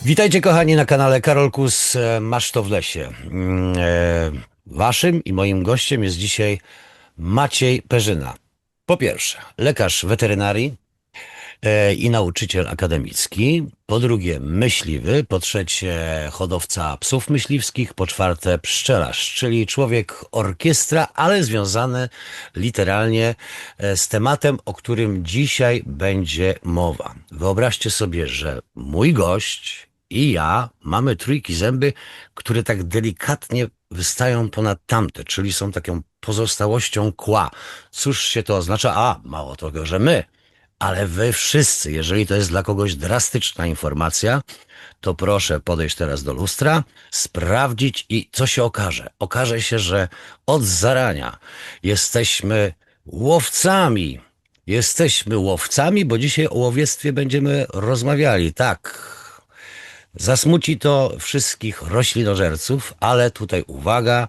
Witajcie kochani na kanale Karol Kus, Masz to w lesie. Waszym i moim gościem jest dzisiaj Maciej Perzyna. Po pierwsze, lekarz weterynarii i nauczyciel akademicki. Po drugie, myśliwy. Po trzecie, hodowca psów myśliwskich. Po czwarte, pszczelarz, czyli człowiek orkiestra, ale związany literalnie z tematem, o którym dzisiaj będzie mowa. Wyobraźcie sobie, że mój gość i ja mamy trójki zęby, które tak delikatnie wystają ponad tamte, czyli są taką pozostałością kła. Cóż się to oznacza? A, mało tego, że my, ale wy wszyscy, jeżeli to jest dla kogoś drastyczna informacja, to proszę podejść teraz do lustra, sprawdzić i co się okaże? Okaże się, że od zarania jesteśmy łowcami. Jesteśmy łowcami, bo dzisiaj o łowiectwie będziemy rozmawiali. Tak, zasmuci to wszystkich roślinożerców, ale tutaj uwaga,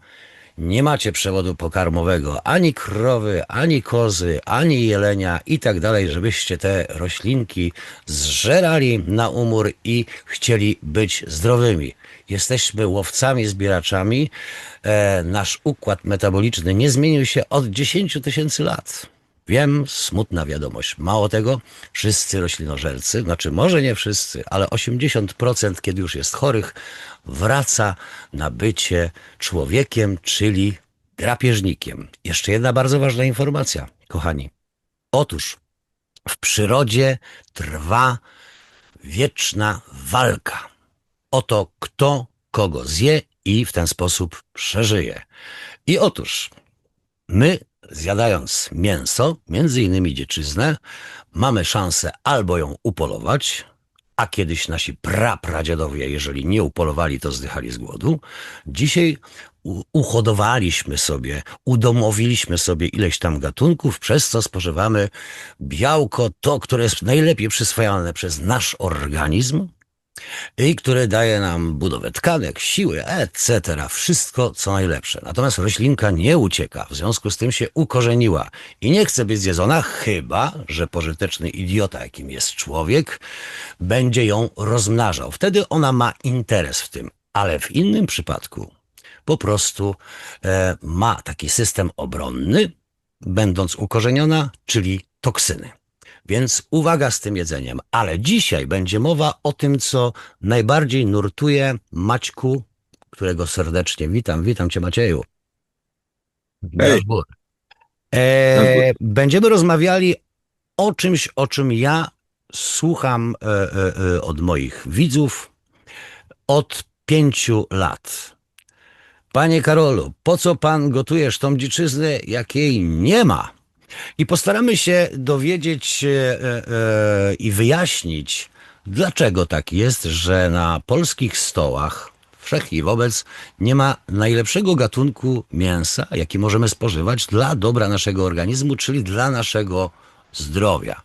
nie macie przewodu pokarmowego, ani krowy, ani kozy, ani jelenia i tak dalej, żebyście te roślinki zżerali na umór i chcieli być zdrowymi. Jesteśmy łowcami, zbieraczami. Nasz układ metaboliczny nie zmienił się od 10 tysięcy lat. Wiem, smutna wiadomość. Mało tego, wszyscy roślinożercy, znaczy może nie wszyscy, ale 80%, kiedy już jest chorych, wraca na bycie człowiekiem, czyli drapieżnikiem. Jeszcze jedna bardzo ważna informacja, kochani. Otóż w przyrodzie trwa wieczna walka o to, kto kogo zje i w ten sposób przeżyje. I otóż my, zjadając mięso, między innymi dzieczyznę, mamy szansę albo ją upolować, a kiedyś nasi pradziadowie, jeżeli nie upolowali, to zdychali z głodu. Dzisiaj uhodowaliśmy sobie, udomowiliśmy sobie ileś tam gatunków, przez co spożywamy białko, to, które jest najlepiej przyswajane przez nasz organizm, i które daje nam budowę tkanek, siły, etc. Wszystko, co najlepsze. Natomiast roślinka nie ucieka, w związku z tym się ukorzeniła i nie chce być zjedzona, chyba że pożyteczny idiota, jakim jest człowiek, będzie ją rozmnażał. Wtedy ona ma interes w tym, ale w innym przypadku po prostu ma taki system obronny, będąc ukorzeniona, czyli toksyny. Więc uwaga z tym jedzeniem. Ale dzisiaj będzie mowa o tym, co najbardziej nurtuje Maćku, którego serdecznie witam. Witam cię, Macieju. Hej, Nasz bór. Nazgór. Będziemy rozmawiali o czymś, o czym ja słucham od moich widzów od 5 lat. Panie Karolu, po co pan gotujesz tą dziczyznę, jak jej nie ma? I postaramy się dowiedzieć i wyjaśnić, dlaczego tak jest, że na polskich stołach wszech i wobec nie ma najlepszego gatunku mięsa, jaki możemy spożywać dla dobra naszego organizmu, czyli dla naszego zdrowia.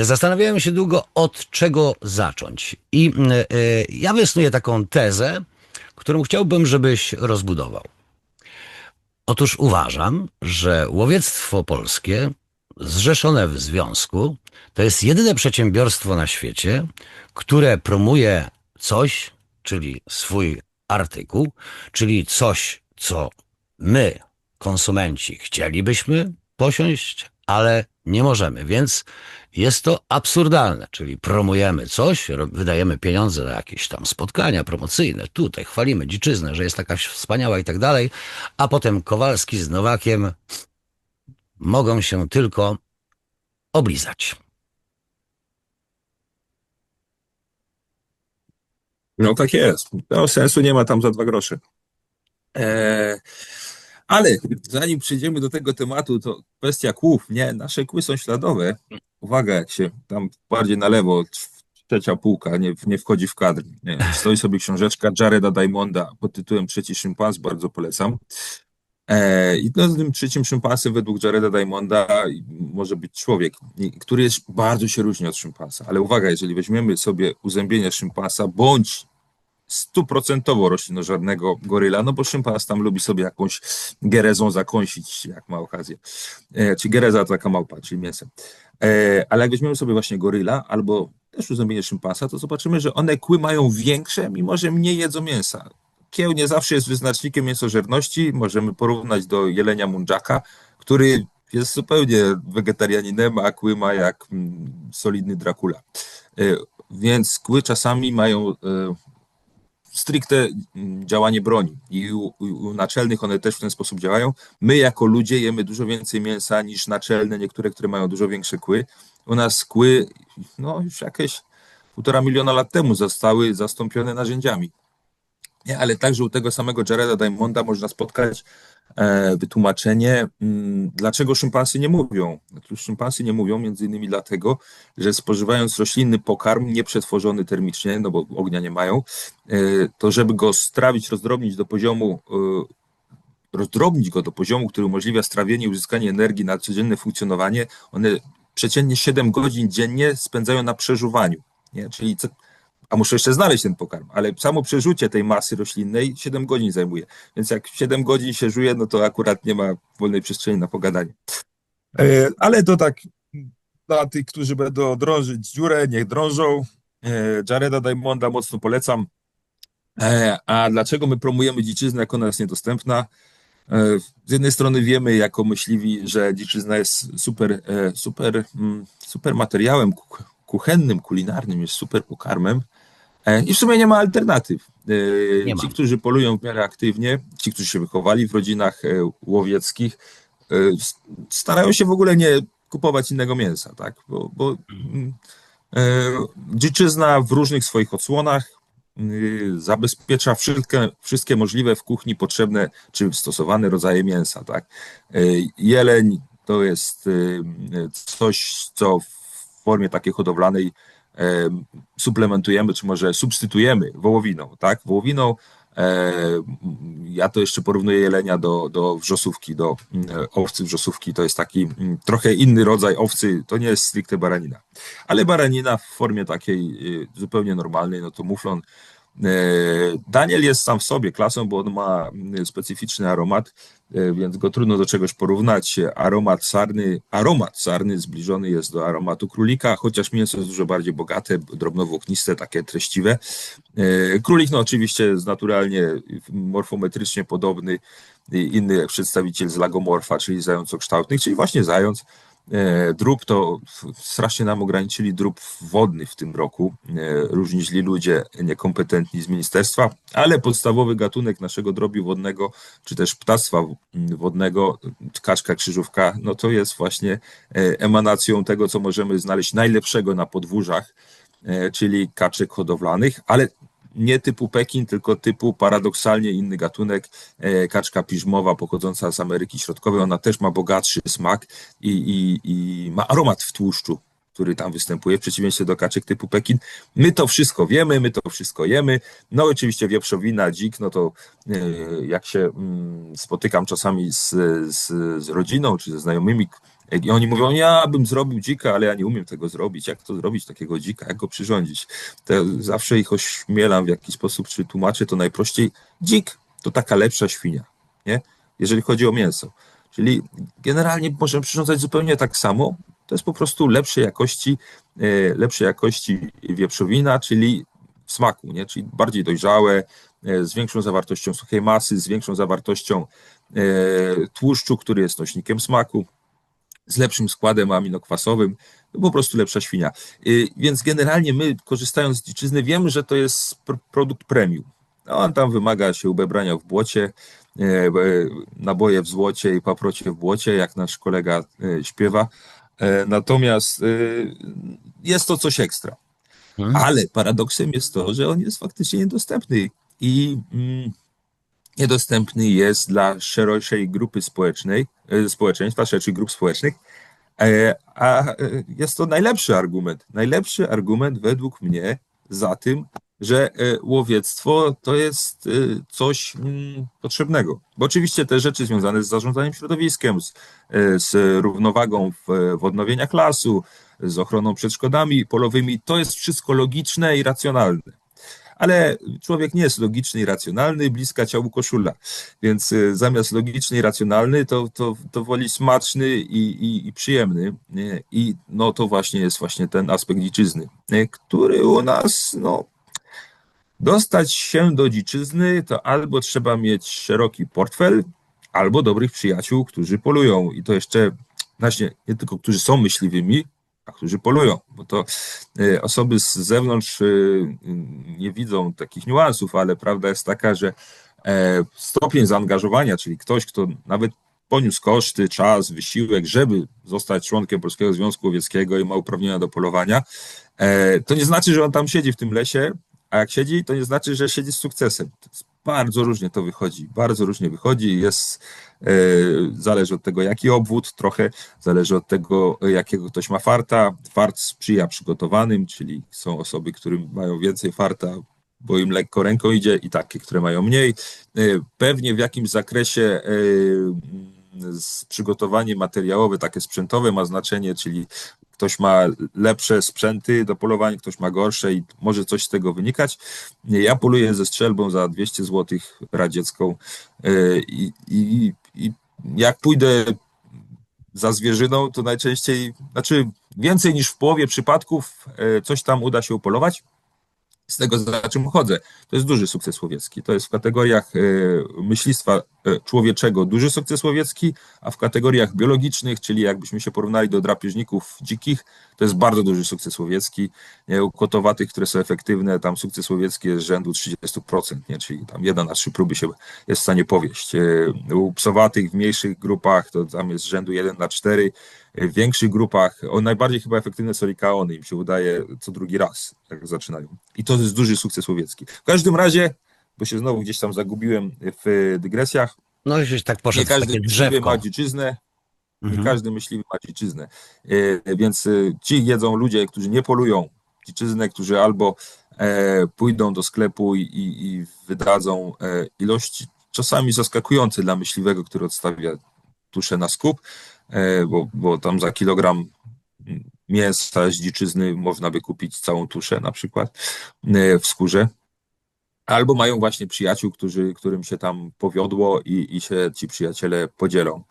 Zastanawiałem się długo, od czego zacząć. I ja wysnuję taką tezę, którą chciałbym, żebyś rozbudował. Otóż uważam, że łowiectwo polskie, zrzeszone w związku, to jest jedyne przedsiębiorstwo na świecie, które promuje coś, czyli swój artykuł, czyli coś, co my, konsumenci, chcielibyśmy posiąść, ale nie możemy. Więc jest to absurdalne, czyli promujemy coś, wydajemy pieniądze na jakieś tam spotkania promocyjne, tutaj chwalimy dziczyznę, że jest taka wspaniała i tak dalej, a potem Kowalski z Nowakiem mogą się tylko oblizać. No tak jest. No, sensu nie ma tam za 2 grosze. E, ale zanim przejdziemy do tego tematu, to kwestia kłów. Nie, nasze kły są śladowe. Uwaga, jak się tam bardziej na lewo, trzecia półka, nie wchodzi w kadr. Nie, stoi sobie książeczka Jareda Diamonda pod tytułem Trzeci szympans, bardzo polecam. I no, tym trzecim szympansem według Jareda Diamonda może być człowiek, który jest, bardzo się różni od szympansa. Ale uwaga, jeżeli weźmiemy sobie uzębienie szympansa bądź stuprocentowo roślinożernego goryla, no bo szympans tam lubi sobie jakąś gerezą zakąsić, jak ma okazję. Czy gereza to taka małpa, czyli mięsem. Ale jak weźmiemy sobie właśnie goryla albo też uzębienie szympansa, to zobaczymy, że one kły mają większe, mimo że mniej jedzą mięsa. Kieł nie zawsze jest wyznacznikiem mięsożerności. Możemy porównać do jelenia mundżaka, który jest zupełnie wegetarianinem, a kły ma jak solidny Dracula. Więc kły czasami mają stricte działanie broni i u naczelnych one też w ten sposób działają. My jako ludzie jemy dużo więcej mięsa niż naczelne, niektóre, które mają dużo większe kły. U nas kły, no już jakieś 1,5 miliona lat temu zostały zastąpione narzędziami. Nie, ale także u tego samego Jareda Diamonda można spotkać wytłumaczenie, dlaczego szympansy nie mówią. Otóż szympansy nie mówią między innymi dlatego, że spożywając roślinny pokarm nieprzetworzony termicznie, no bo ognia nie mają, to żeby go strawić, rozdrobnić go do poziomu, który umożliwia strawienie i uzyskanie energii na codzienne funkcjonowanie, one przeciętnie 7 godzin dziennie spędzają na przeżuwaniu. Nie? Czyli a muszę jeszcze znaleźć ten pokarm, ale samo przerzucie tej masy roślinnej 7 godzin zajmuje. Więc jak 7 godzin się żuje, no to akurat nie ma wolnej przestrzeni na pogadanie. Ale to tak dla tych, którzy będą drążyć dziurę, niech drążą. Jareda Diamonda mocno polecam. A dlaczego my promujemy dziczyznę, jak ona jest niedostępna? Z jednej strony wiemy jako myśliwi, że dziczyzna jest super materiałem kuchennym, kulinarnym, jest super pokarmem. I w sumie nie ma alternatyw. Nie ma. Ci, którzy polują w miarę aktywnie, ci, którzy się wychowali w rodzinach łowieckich, starają się w ogóle nie kupować innego mięsa, tak? Bo dziczyzna w różnych swoich odsłonach zabezpiecza wszystkie możliwe w kuchni potrzebne czy stosowane rodzaje mięsa, tak? Jeleń to jest coś, co w formie takiej hodowlanej suplementujemy, czy może substytujemy wołowiną, tak? Wołowiną, ja to jeszcze porównuję jelenia do wrzosówki, do owcy wrzosówki, to jest taki trochę inny rodzaj owcy, to nie jest stricte baranina, ale baranina w formie takiej zupełnie normalnej, no to muflon. Daniel jest sam w sobie klasą, bo on ma specyficzny aromat, więc go trudno do czegoś porównać. Aromat sarny zbliżony jest do aromatu królika, chociaż mięso jest dużo bardziej bogate, drobnowłókniste, takie treściwe. Królik no oczywiście jest naturalnie morfometrycznie podobny, inny przedstawiciel z lagomorfa, czyli zającokształtnych, czyli właśnie zając. Drób to strasznie nam ograniczyli drób wodny w tym roku, różni źli ludzie niekompetentni z ministerstwa, ale podstawowy gatunek naszego drobiu wodnego, czy też ptactwa wodnego, kaczka krzyżówka, no to jest właśnie emanacją tego, co możemy znaleźć najlepszego na podwórzach, czyli kaczek hodowlanych, ale nie typu Pekin, tylko typu paradoksalnie inny gatunek, kaczka piżmowa pochodząca z Ameryki Środkowej. Ona też ma bogatszy smak i ma aromat w tłuszczu, który tam występuje, w przeciwieństwie do kaczek typu Pekin. My to wszystko wiemy, my to wszystko jemy. No oczywiście wieprzowina, dzik, no to jak się spotykam czasami z rodziną czy ze znajomymi, i oni mówią, ja bym zrobił dzika, ale ja nie umiem tego zrobić. Jak to zrobić, takiego dzika? Jak go przyrządzić? To zawsze ich ośmielam w jakiś sposób, czy tłumaczę to najprościej. Dzik to taka lepsza świnia, nie? Jeżeli chodzi o mięso. Czyli generalnie możemy przyrządzać zupełnie tak samo. To jest po prostu lepszej jakości wieprzowina, czyli w smaku, nie? Czyli bardziej dojrzałe, z większą zawartością suchej masy, z większą zawartością tłuszczu, który jest nośnikiem smaku, z lepszym składem aminokwasowym, po prostu lepsza świnia. Więc generalnie my, korzystając z dziczyzny, wiemy, że to jest produkt premium. On tam wymaga się ubebrania w błocie, naboje w złocie i paprocie w błocie, jak nasz kolega śpiewa. Natomiast jest to coś ekstra. Ale paradoksem jest to, że on jest faktycznie niedostępny i niedostępny jest dla szerszej grupy społeczeństwa, szerszych grup społecznych, a jest to najlepszy argument według mnie za tym, że łowiectwo to jest coś potrzebnego. Bo oczywiście te rzeczy związane z zarządzaniem środowiskiem, z równowagą w odnowieniach lasu, z ochroną przed szkodami polowymi, to jest wszystko logiczne i racjonalne. ale człowiek nie jest logiczny i racjonalny, bliska ciału koszula. Więc zamiast logiczny i racjonalny, to woli smaczny i przyjemny. Nie? I no to właśnie jest właśnie ten aspekt dziczyzny, nie? Który u nas, no, dostać się do dziczyzny, to albo trzeba mieć szeroki portfel, albo dobrych przyjaciół, którzy polują. I to jeszcze, właśnie, nie tylko którzy są myśliwymi, a którzy polują, bo to osoby z zewnątrz nie widzą takich niuansów, ale prawda jest taka, że stopień zaangażowania, czyli ktoś, kto nawet poniósł koszty, czas, wysiłek, żeby zostać członkiem Polskiego Związku Łowieckiego i ma uprawnienia do polowania, to nie znaczy, że on tam siedzi w tym lesie, a jak siedzi, to nie znaczy, że siedzi z sukcesem. Bardzo różnie to wychodzi, bardzo różnie wychodzi. Zależy od tego, jaki obwód, trochę zależy od tego, jakiego ktoś ma farta. Fart sprzyja przygotowanym, czyli są osoby, którym mają więcej farta, bo im lekko ręką idzie, i takie, które mają mniej. Pewnie w jakimś zakresie przygotowanie materiałowe, takie sprzętowe ma znaczenie, czyli ktoś ma lepsze sprzęty do polowania, ktoś ma gorsze i może coś z tego wynikać. Ja poluję ze strzelbą za 200 zł radziecką i jak pójdę za zwierzyną, to najczęściej, znaczy więcej niż w połowie przypadków coś tam uda się upolować. Z tego, za czym chodzę. To jest duży sukces łowiecki. To jest w kategoriach myślistwa człowieczego duży sukces łowiecki, a w kategoriach biologicznych, czyli jakbyśmy się porównali do drapieżników dzikich, to jest bardzo duży sukces łowiecki. U kotowatych, które są efektywne, tam sukces łowiecki jest rzędu 30%, nie? Czyli tam 1 na 3 próby się jest w stanie powieść. U psowatych w mniejszych grupach to tam jest rzędu 1 na 4. W większych grupach, najbardziej chyba efektywne są likaony, im się udaje co drugi raz, jak zaczynają. I to jest duży sukces łowiecki. W każdym razie, bo się znowu gdzieś tam zagubiłem w dygresjach, No już tak nie poszedł w każdy takie myśliwy ma drzewko. dziczyznę, nie Mhm. każdy myśliwy ma dziczyznę. Więc ci jedzą ludzie, którzy nie polują dziczyznę, którzy albo pójdą do sklepu i wydadzą ilości czasami zaskakujące dla myśliwego, który odstawia tuszę na skup, bo tam za kilogram mięsa z dziczyzny można by kupić całą tuszę na przykład w skórze. Albo mają właśnie przyjaciół, którym się tam powiodło i się ci przyjaciele podzielą.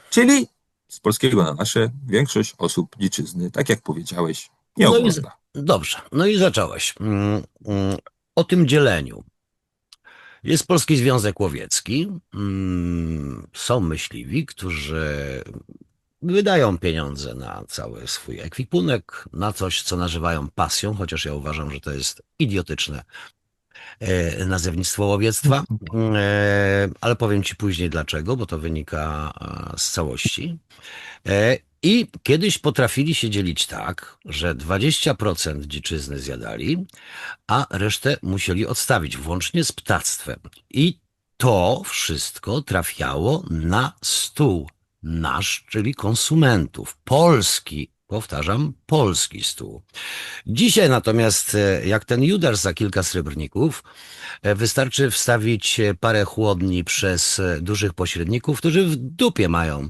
Czyli z polskiego na nasze większość osób dziczyzny, tak jak powiedziałeś, nie No i ogląda. dobrze, no i zacząłeś. O tym dzieleniu. Jest Polski Związek Łowiecki. Są myśliwi, którzy wydają pieniądze na cały swój ekwipunek, na coś, co nazywają pasją, chociaż ja uważam, że to jest idiotyczne nazewnictwo łowiectwa, ale powiem ci później dlaczego, bo to wynika z całości. I kiedyś potrafili się dzielić tak, że 20% dziczyzny zjadali, a resztę musieli odstawić, włącznie z ptactwem. I to wszystko trafiało na stół nasz, czyli konsumentów. Polski, powtarzam, polski stół. Dzisiaj natomiast, jak ten Judasz za kilka srebrników, wystarczy wstawić parę chłodni przez dużych pośredników, którzy w dupie mają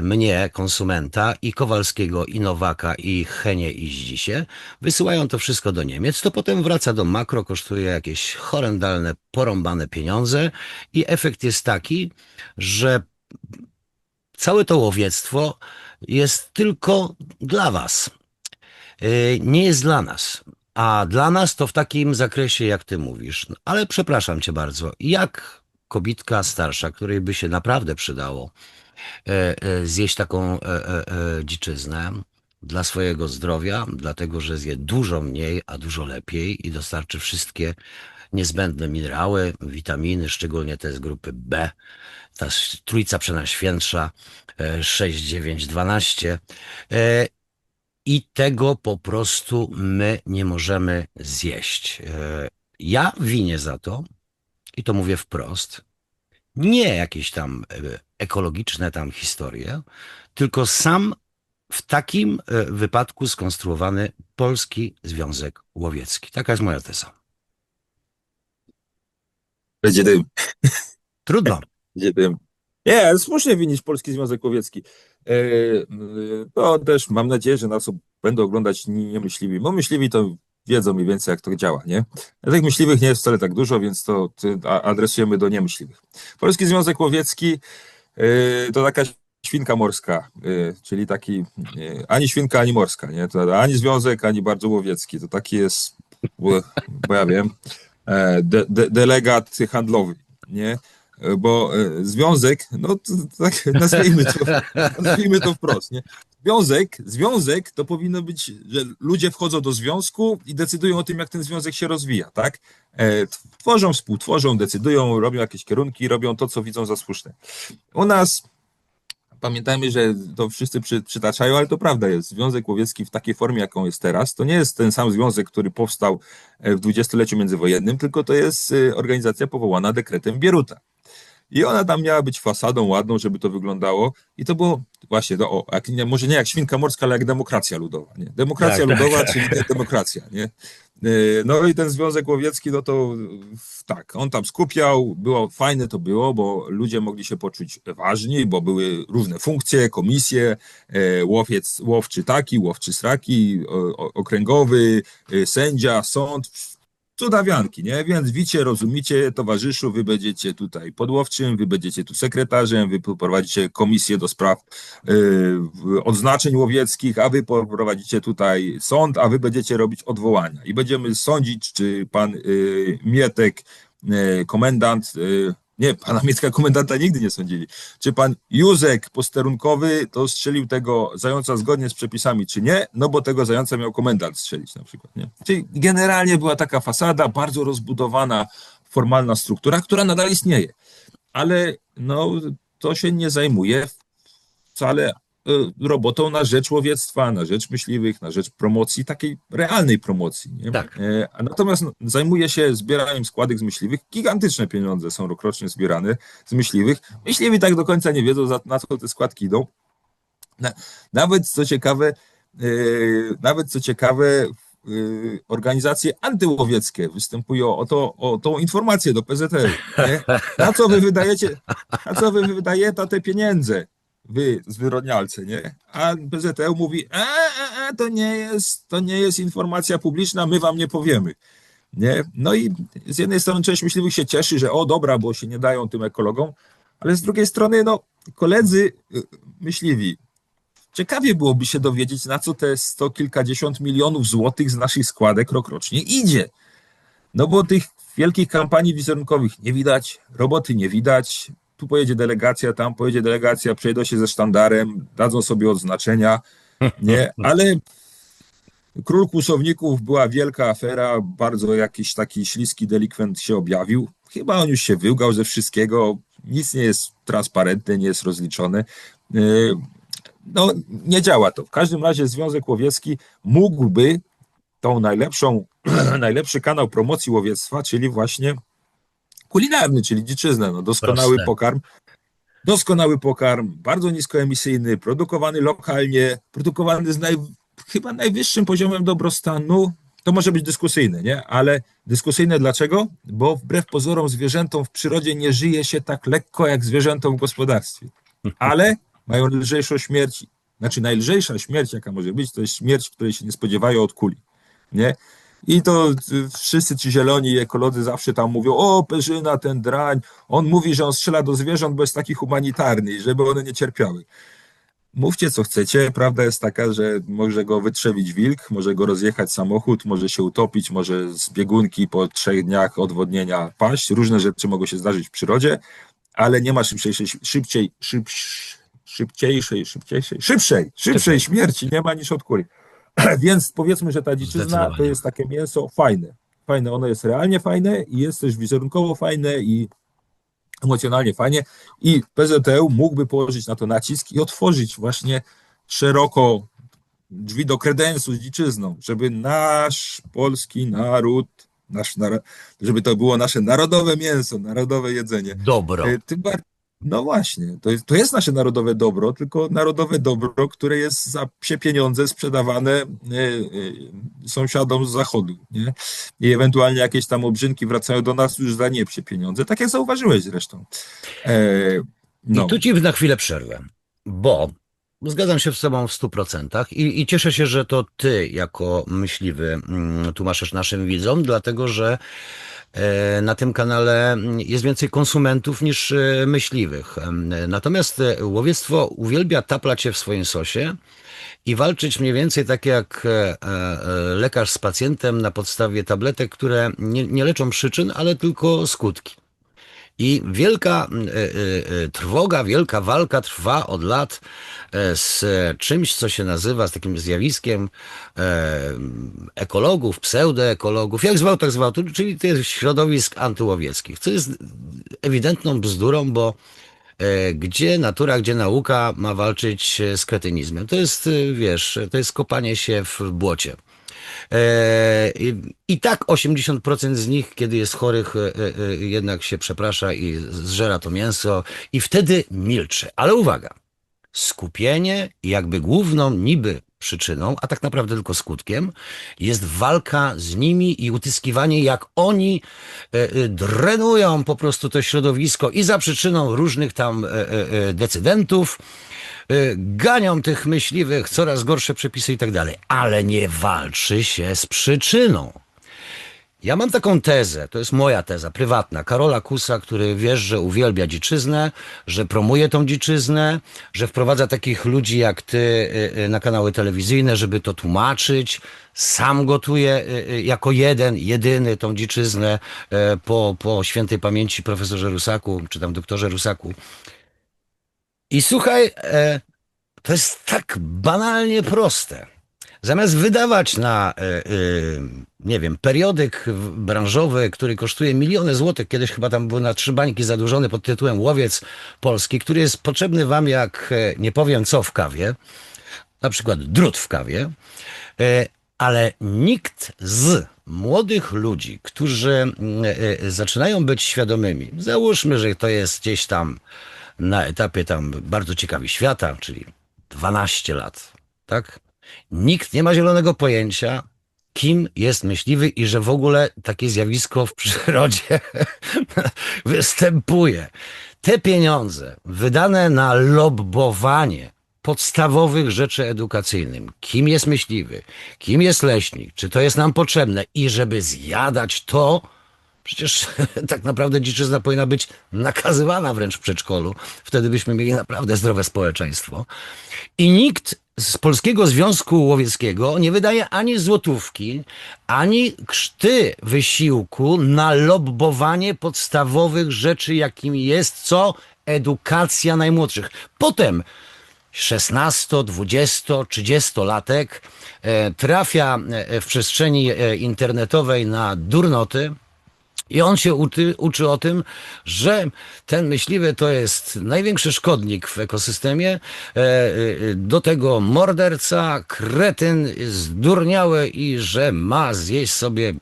mnie, konsumenta, i Kowalskiego, i Nowaka, i Henie, i Zdzisie. Wysyłają to wszystko do Niemiec, to potem wraca do makro, kosztuje jakieś horrendalne, porąbane pieniądze i efekt jest taki, że całe to łowiectwo jest tylko dla was. Nie jest dla nas. A dla nas to w takim zakresie, jak ty mówisz. No, ale przepraszam cię bardzo, jak kobitka starsza, której by się naprawdę przydało zjeść taką dziczyznę dla swojego zdrowia, dlatego że zje dużo mniej, a dużo lepiej i dostarczy wszystkie niezbędne minerały, witaminy, szczególnie te z grupy B, ta trójca przenajświętsza 6, 9, 12. I tego po prostu my nie możemy zjeść. Ja winię za to, i to mówię wprost, nie jakieś tam ekologiczne tam historie, tylko sam w takim wypadku skonstruowany Polski Związek Łowiecki. Taka jest moja teza. Będzie dym. Trudno. Będzie dym. Nie, słusznie winić Polski Związek Łowiecki. To też mam nadzieję, że nas będą oglądać niemyśliwi. Bo myśliwi to wiedzą mniej więcej, jak to działa, nie? A tych myśliwych nie jest wcale tak dużo, więc to adresujemy do niemyśliwych. Polski Związek Łowiecki to taka świnka morska, czyli taki ani świnka, ani morska, nie? To ani związek, ani bardzo łowiecki. To taki jest, bo ja wiem, delegat handlowy, nie? Bo związek, no to tak nazwijmy to wprost, nie? Związek to powinno być, że ludzie wchodzą do związku i decydują o tym, jak ten związek się rozwija, tak? Tworzą, współtworzą, decydują, robią jakieś kierunki, robią to, co widzą za słuszne. U nas pamiętajmy, że to wszyscy przytaczają, ale to prawda jest. Związek Łowiecki w takiej formie, jaką jest teraz, to nie jest ten sam związek, który powstał w dwudziestoleciu międzywojennym, tylko to jest organizacja powołana dekretem Bieruta. I ona tam miała być fasadą ładną, żeby to wyglądało. I to było właśnie, może nie jak świnka morska, ale jak demokracja ludowa. Nie? Demokracja ludowa, czyli demokracja. Nie? No i ten Związek Łowiecki, no to tak, on tam skupiał, było fajne to było, bo ludzie mogli się poczuć ważni, bo były różne funkcje, komisje, łowczy taki, łowczy sraki, okręgowy, sędzia, sąd, cudawianki, nie? Więc wicie, rozumicie, towarzyszu, wy będziecie tutaj podłowczym, wy będziecie tu sekretarzem, wy prowadzicie komisję do spraw odznaczeń łowieckich, a wy prowadzicie tutaj sąd, a wy będziecie robić odwołania. I będziemy sądzić, czy pan Mietek, komendant, nie, pana Mietka komendanta nigdy nie sądzili. Czy pan Józek posterunkowy to strzelił tego zająca zgodnie z przepisami, czy nie? No bo tego zająca miał komendant strzelić na przykład, nie? Czyli generalnie była taka fasada, bardzo rozbudowana, formalna struktura, która nadal istnieje. Ale no, to się nie zajmuje wcale robotą na rzecz łowiectwa, na rzecz myśliwych, na rzecz promocji, takiej realnej promocji. Nie? Tak. Natomiast zajmuje się zbieraniem składek z myśliwych. Gigantyczne pieniądze są rokrocznie zbierane z myśliwych. Myśliwi tak do końca nie wiedzą, na co te składki idą. Nawet co ciekawe, organizacje antyłowieckie występują o tą informację do PZL. Nie? Na co wy wydajecie te pieniądze? Wy zwyrodnialcy, nie? A PZL mówi, to nie jest informacja publiczna, my wam nie powiemy. Nie? No i z jednej strony część myśliwych się cieszy, że o dobra, bo się nie dają tym ekologom, ale z drugiej strony, no, koledzy myśliwi, ciekawie byłoby się dowiedzieć, na co te sto kilkadziesiąt milionów złotych z naszych składek rokrocznie idzie. No bo tych wielkich kampanii wizerunkowych nie widać, roboty nie widać, tu pojedzie delegacja, tam pojedzie delegacja, przejdą się ze sztandarem, dadzą sobie odznaczenia, nie, ale król kłusowników była wielka afera, bardzo jakiś taki śliski delikwent się objawił, chyba on już się wyłgał ze wszystkiego, nic nie jest transparentne, nie jest rozliczone, no nie działa to. W każdym razie Związek Łowiecki mógłby tą najlepszy kanał promocji łowiectwa, czyli właśnie kulinarny, czyli dziczyznę, no, doskonały pokarm, bardzo niskoemisyjny, produkowany lokalnie, produkowany z chyba najwyższym poziomem dobrostanu. To może być dyskusyjne, nie? Ale dyskusyjne dlaczego? Bo wbrew pozorom zwierzętom w przyrodzie nie żyje się tak lekko jak zwierzętom w gospodarstwie. Ale mają lżejszą śmierć. Znaczy najlżejsza śmierć, jaka może być, to jest śmierć, której się nie spodziewają od kuli. Nie? I to wszyscy ci zieloni ekolodzy zawsze tam mówią, o Perzyna, ten drań, on mówi, że on strzela do zwierząt, bo jest taki humanitarny, żeby one nie cierpiały. Mówcie co chcecie, prawda jest taka, że może go wytrzewić wilk, może go rozjechać samochód, może się utopić, może z biegunki po 3 dniach odwodnienia paść, różne rzeczy mogą się zdarzyć w przyrodzie, ale nie ma szybszej śmierci nie ma niż od kuli. Więc powiedzmy, że ta dziczyzna to jest takie mięso fajne. Ono jest realnie fajne i jest też wizerunkowo fajne i emocjonalnie fajnie i PZL mógłby położyć na to nacisk i otworzyć właśnie szeroko drzwi do kredensu z dziczyzną, żeby nasz polski naród, żeby to było nasze narodowe mięso, narodowe jedzenie. Dobro. No właśnie, to jest nasze narodowe dobro, tylko narodowe dobro, które jest za psie pieniądze sprzedawane sąsiadom z zachodu, nie? I ewentualnie jakieś tam obrzynki wracają do nas już za nie psie pieniądze, tak jak zauważyłeś zresztą. I tu ci na chwilę przerwę, bo Zgadzam się z tobą w 100% i cieszę się, że to ty jako myśliwy tłumaczysz naszym widzom, dlatego że na tym kanale jest więcej konsumentów niż myśliwych. Natomiast łowiectwo uwielbia taplać się w swoim sosie i walczyć mniej więcej tak jak lekarz z pacjentem na podstawie tabletek, które nie leczą przyczyn, ale tylko skutki. I wielka trwoga, wielka walka trwa od lat z czymś, co się nazywa, z takim zjawiskiem ekologów, pseudoekologów, jak zwał, tak zwał, czyli tych środowisk antyłowieckich, co jest ewidentną bzdurą, bo gdzie natura, gdzie nauka ma walczyć z kretynizmem? To jest, wiesz, to jest kopanie się w błocie. I tak 80% z nich, kiedy jest chorych, jednak się przeprasza i zżera to mięso i wtedy milczy. Ale uwaga, skupienie jakby główną niby przyczyną, a tak naprawdę tylko skutkiem, jest walka z nimi i utyskiwanie, jak oni drenują po prostu to środowisko i za przyczyną różnych tam decydentów, ganią tych myśliwych, coraz gorsze przepisy i tak dalej, ale nie walczy się z przyczyną. Ja mam taką tezę, to jest moja teza prywatna, Karola Kusa, który wiesz, że uwielbia dziczyznę, że promuje tą dziczyznę, że wprowadza takich ludzi jak ty na kanały telewizyjne, żeby to tłumaczyć. Sam gotuje jako jedyny tą dziczyznę po świętej pamięci profesorze Rusaku, czy tam doktorze Rusaku. I słuchaj, to jest tak banalnie proste. Zamiast wydawać na, nie wiem, periodyk branżowy, który kosztuje miliony złotych, kiedyś chyba tam był na 3 bańki zadłużony pod tytułem Łowiec Polski, który jest potrzebny wam jak, nie powiem co w kawie, na przykład drut w kawie, ale nikt z młodych ludzi, którzy zaczynają być świadomymi, załóżmy, że to jest gdzieś tam na etapie tam bardzo ciekawi świata, czyli 12 lat, tak? Nikt nie ma zielonego pojęcia, kim jest myśliwy i że w ogóle takie zjawisko w przyrodzie występuje. Te pieniądze wydane na lobbowanie podstawowych rzeczy edukacyjnych, kim jest myśliwy, kim jest leśnik, czy to jest nam potrzebne i żeby zjadać to, przecież tak naprawdę dziczyzna powinna być nakazywana wręcz w przedszkolu. Wtedy byśmy mieli naprawdę zdrowe społeczeństwo. I nikt z Polskiego Związku Łowieckiego nie wydaje ani złotówki, ani krzty wysiłku na lobbowanie podstawowych rzeczy, jakimi jest co? Edukacja najmłodszych. Potem 16, 20, 30-latek trafia w przestrzeni internetowej na durnoty, i on się uczy o tym, że ten myśliwy to jest największy szkodnik w ekosystemie, do tego morderca, kretyn, zdurniały i że ma zjeść sobie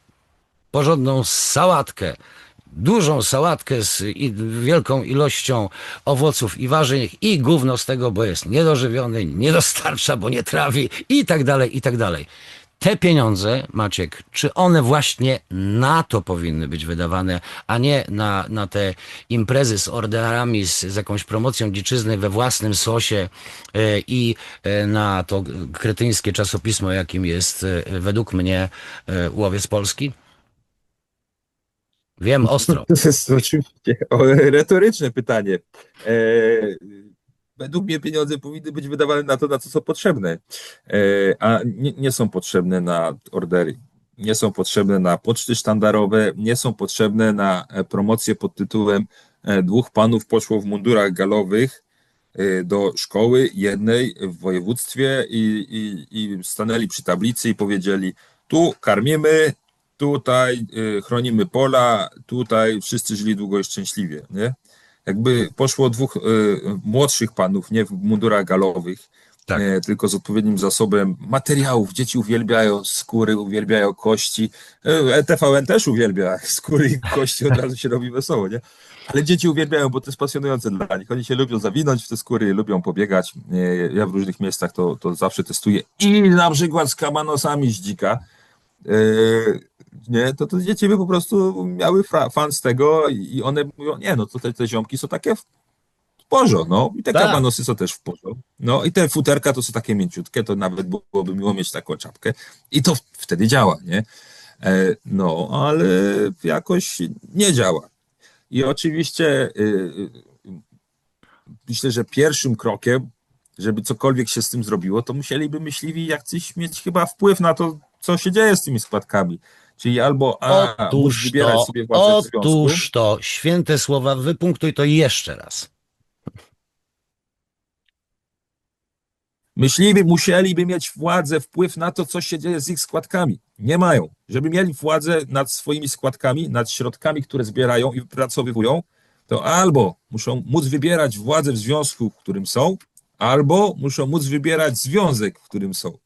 porządną sałatkę. Dużą sałatkę z wielką ilością owoców i warzyw i gówno z tego, bo jest niedożywiony, nie dostarcza, bo nie trawi i tak dalej, i tak dalej. Te pieniądze, Maciek, czy one właśnie na to powinny być wydawane, a nie na te imprezy z orderami, z jakąś promocją dziczyzny we własnym sosie i na to kretyńskie czasopismo, jakim jest według mnie Łowiec Polski? Wiem, ostro. To jest oczywiście retoryczne pytanie. E, Według mnie pieniądze powinny być wydawane na to, na co są potrzebne, a nie są potrzebne na ordery, nie są potrzebne na poczty sztandarowe, nie są potrzebne na promocję pod tytułem dwóch panów poszło w mundurach galowych do szkoły jednej w województwie i stanęli przy tablicy i powiedzieli: tu karmimy, tutaj chronimy pola, tutaj wszyscy żyli długo i szczęśliwie, nie? Jakby poszło dwóch młodszych panów, nie w mundurach galowych, Tak. tylko z odpowiednim zasobem materiałów. Dzieci uwielbiają skóry, uwielbiają kości. TVN też uwielbia skóry i kości, od razu się robi wesoło, nie? Ale dzieci uwielbiają, bo to jest pasjonujące dla nich. Oni się lubią zawinąć w te skóry, lubią pobiegać. Ja w różnych miejscach to zawsze testuję. I na przykład z kabanosami z dzika. Nie, to dzieci by po prostu miały fan z tego i one mówią: nie, no to te ziomki są takie porzo, no. I te Tak, kabanosy są też w porzo. No i te futerka to są takie mięciutkie, to nawet byłoby miło mieć taką czapkę. I to wtedy działa, nie? No, ale jakoś nie działa. I oczywiście myślę, że pierwszym krokiem, żeby cokolwiek się z tym zrobiło, to musieliby myśliwi jakiś mieć chyba wpływ na to, co się dzieje z tymi składkami. Czyli albo móc wybierać sobie władzę w związku. otóż to, święte słowa, wypunktuj to jeszcze raz. Myśliwi musieliby mieć władzę, wpływ na to, co się dzieje z ich składkami. Nie mają. Żeby mieli władzę nad swoimi składkami, nad środkami, które zbierają i wypracowują, to albo muszą móc wybierać władzę w związku, w którym są, albo muszą móc wybierać związek, w którym są.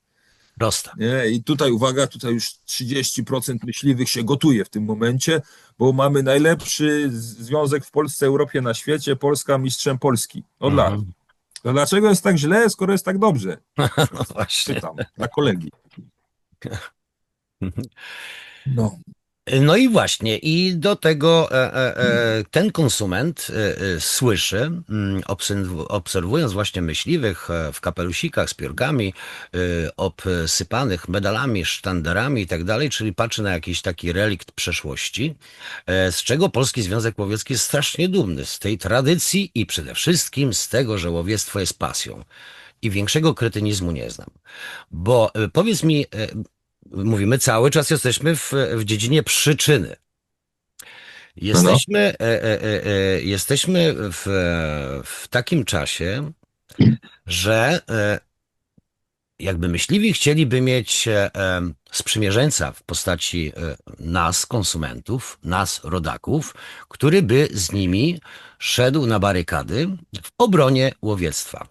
Proste. Nie? I tutaj uwaga, tutaj już 30% myśliwych się gotuje w tym momencie, bo mamy najlepszy związek w Polsce, Europie, na świecie. Polska mistrzem Polski od lat. Mhm. To dlaczego jest tak źle, skoro jest tak dobrze? No właśnie. Pytam dla kolegi. No, No i właśnie, i do tego ten konsument słyszy, obserwując właśnie myśliwych w kapelusikach z piórkami, obsypanych medalami, sztandarami i tak dalej, czyli patrzy na jakiś taki relikt przeszłości, z czego Polski Związek Łowiecki jest strasznie dumny, z tej tradycji i przede wszystkim z tego, że łowiectwo jest pasją. I większego kretynizmu nie znam. Bo powiedz mi, mówimy cały czas jesteśmy w dziedzinie przyczyny. no, no. Jesteśmy w takim czasie, że jakby myśliwi chcieliby mieć sprzymierzeńca w postaci nas, konsumentów, nas, rodaków, który by z nimi szedł na barykady w obronie łowiectwa.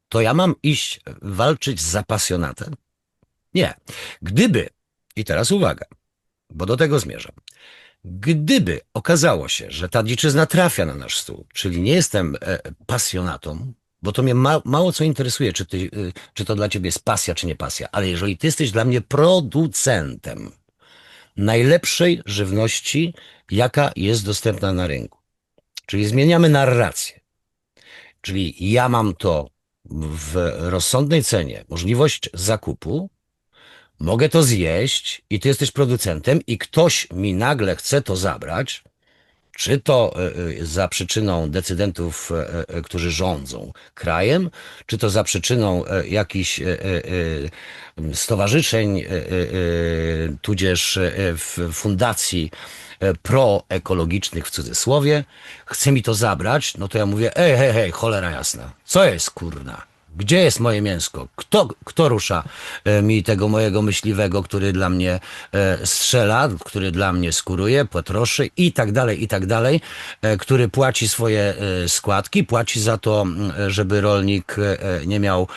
To ja mam iść walczyć z zapasjonatem? Nie. Gdyby, i teraz uwaga, bo do tego zmierzam. Gdyby okazało się, że ta dziczyzna trafia na nasz stół, czyli nie jestem pasjonatą, bo to mnie mało co interesuje, czy to dla ciebie jest pasja, czy nie pasja, ale jeżeli ty jesteś dla mnie producentem najlepszej żywności, jaka jest dostępna na rynku, czyli zmieniamy narrację, czyli ja mam to w rozsądnej cenie, możliwość zakupu, mogę to zjeść i ty jesteś producentem i ktoś mi nagle chce to zabrać, czy to za przyczyną decydentów, którzy rządzą krajem, czy to za przyczyną jakichś stowarzyszeń, tudzież fundacji proekologicznych w cudzysłowie, chce mi to zabrać, no to ja mówię, hej, hej, cholera jasna, co jest kurna? Gdzie jest moje mięsko? Kto rusza mi tego mojego myśliwego, który dla mnie strzela, który dla mnie skóruje, potroszy i tak dalej, który płaci swoje składki, płaci za to, żeby rolnik nie miał,